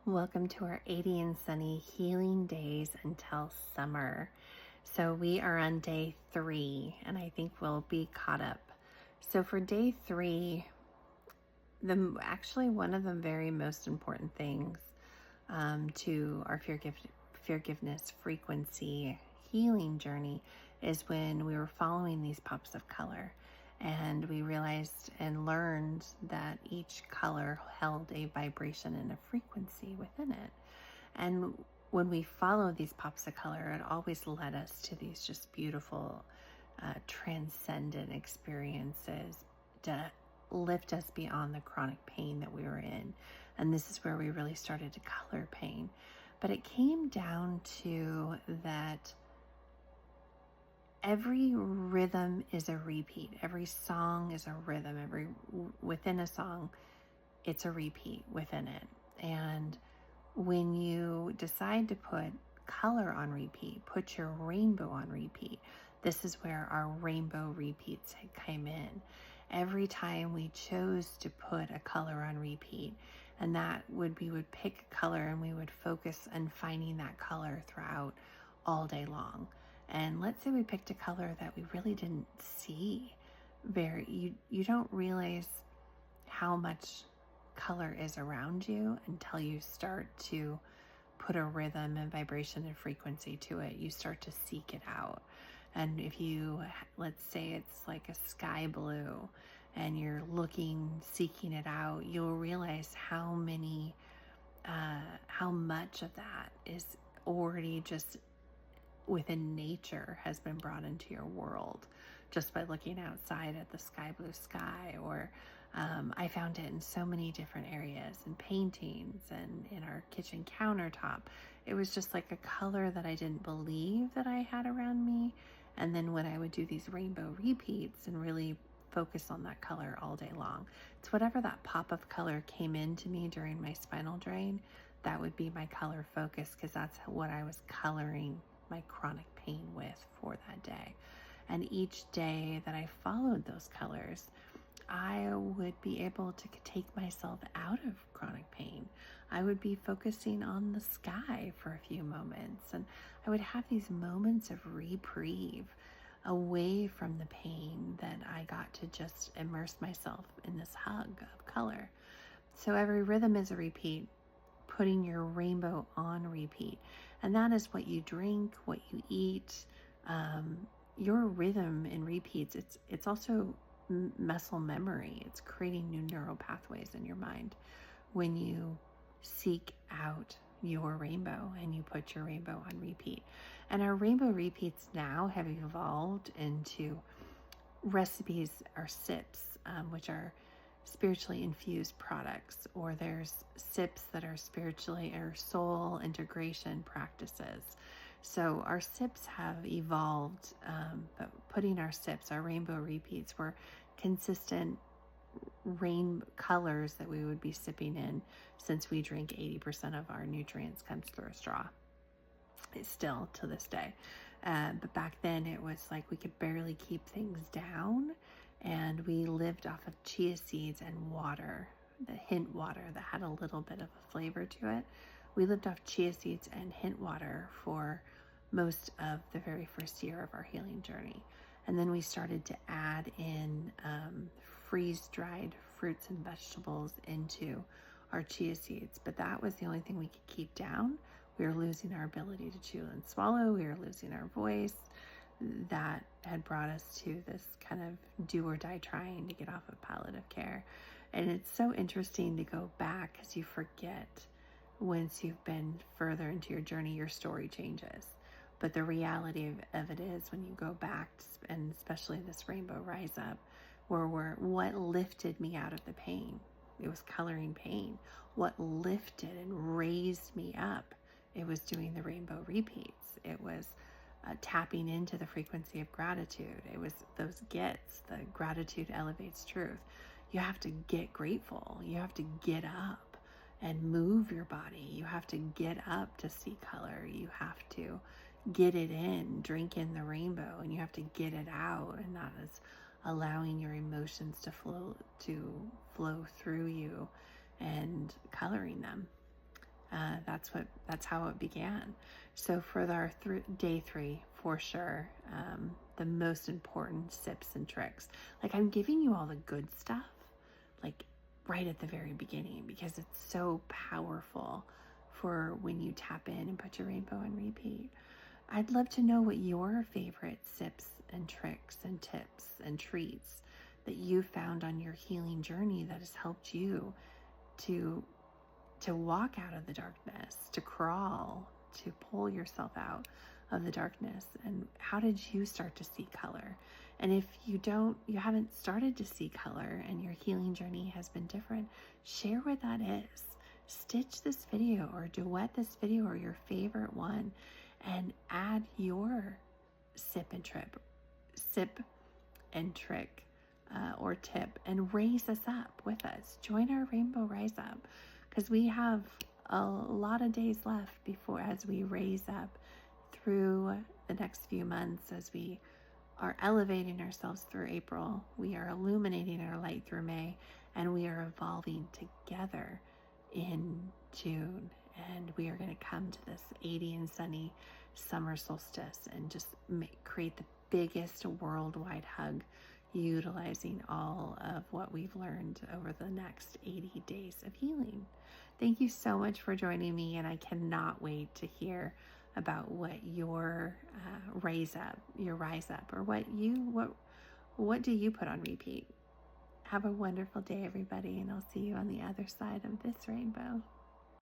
Welcome to our 80 and sunny healing days until summer. So we are on day 3 and I think we'll be caught up. So for day 3, one of the very most important things to our forgiveness frequency healing journey is when we were following these pops of color. And we realized and learned that each color held a vibration and a frequency within it. And when we follow these pops of color, it always led us to these just beautiful, transcendent experiences to lift us beyond the chronic pain that we were in. And this is where we really started to color pain. But it came down to that every rhythm is a repeat. Every song is a rhythm. Within a song, it's a repeat within it. And when you decide to put color on repeat, put your rainbow on repeat, this is where our rainbow repeats came in. Every time we chose to put a color on repeat, and we would pick a color and we would focus on finding that color throughout all day long. And let's say we picked a color that we really didn't see you don't realize how much color is around you until you start to put a rhythm and vibration and frequency to it. You start to seek it out. And if let's say it's like a sky blue and you're seeking it out, you'll realize how much of that is already just within nature has been brought into your world just by looking outside at the sky blue sky. Or I found it in so many different areas, in paintings and in our kitchen countertop. It was just like a color that I didn't believe that I had around me. And then when I would do these rainbow repeats and really focus on that color all day long, it's whatever that pop of color came into me during my spinal drain, that would be my color focus, because that's what I was coloring my chronic pain with for that day. And each day that I followed those colors, I would be able to take myself out of chronic pain. I would be focusing on the sky for a few moments, and I would have these moments of reprieve away from the pain that I got to just immerse myself in this hug of color. So every rhythm is a repeat, putting your rainbow on repeat. And that is what you drink, what you eat, your rhythm in repeats. It's also muscle memory. It's creating new neural pathways in your mind when you seek out your rainbow and you put your rainbow on repeat. And our rainbow repeats now have evolved into recipes or sips, which are spiritually infused products, or there's sips that are spiritually or soul integration practices. So our sips have evolved, but putting our rainbow repeats, were consistent colors that we would be sipping in, since we drink 80% of our nutrients comes through a straw. It's still to this day. But back then it was like we could barely keep things down, and we lived off of chia seeds and water, the hint water that had a little bit of a flavor to it. We lived off chia seeds and hint water for most of the very first year of our healing journey. And then we started to add in freeze-dried fruits and vegetables into our chia seeds, but that was the only thing we could keep down. We were losing our ability to chew and swallow. We were losing our voice. That had brought us to this kind of do or die trying to get off of palliative care. And it's so interesting to go back, because you forget, once you've been further into your journey, your story changes. But the reality of it is, when you go back, and especially this Rainbow Rise Up, what lifted me out of the pain? It was coloring pain. What lifted and raised me up? It was doing the rainbow repeats. It was tapping into the frequency of gratitude. It was those gets. The gratitude elevates truth. You have to get grateful. You have to get up and move your body. You have to get up to see color. You have to get it in, drink in the rainbow, and you have to get it out, and that is allowing your emotions to flow through you and coloring them. That's how it began. So for our day 3, for sure, the most important sips and tricks. Like, I'm giving you all the good stuff, like right at the very beginning, because it's so powerful for when you tap in and put your rainbow on repeat. I'd love to know what your favorite sips and tricks and tips and treats that you found on your healing journey that has helped you to walk out of the darkness, to crawl, to pull yourself out of the darkness. And how did you start to see color? And if you haven't started to see color and your healing journey has been different, share what that is. Stitch this video or duet this video or your favorite one and add your sip and trick or tip, and raise us up with us. Join our Rainbow Rise Up, because we have a lot of days left before, as we raise up through the next few months, as we are elevating ourselves through April, we are illuminating our light through May, and we are evolving together in June. And we are going to come to this 80 and sunny summer solstice and just create the biggest worldwide hug, utilizing all of what we've learned over the next 80 days of healing. Thank you so much for joining me, and I cannot wait to hear about what your rise up, or what do you put on repeat. Have a wonderful day, everybody, and I'll see you on the other side of this rainbow.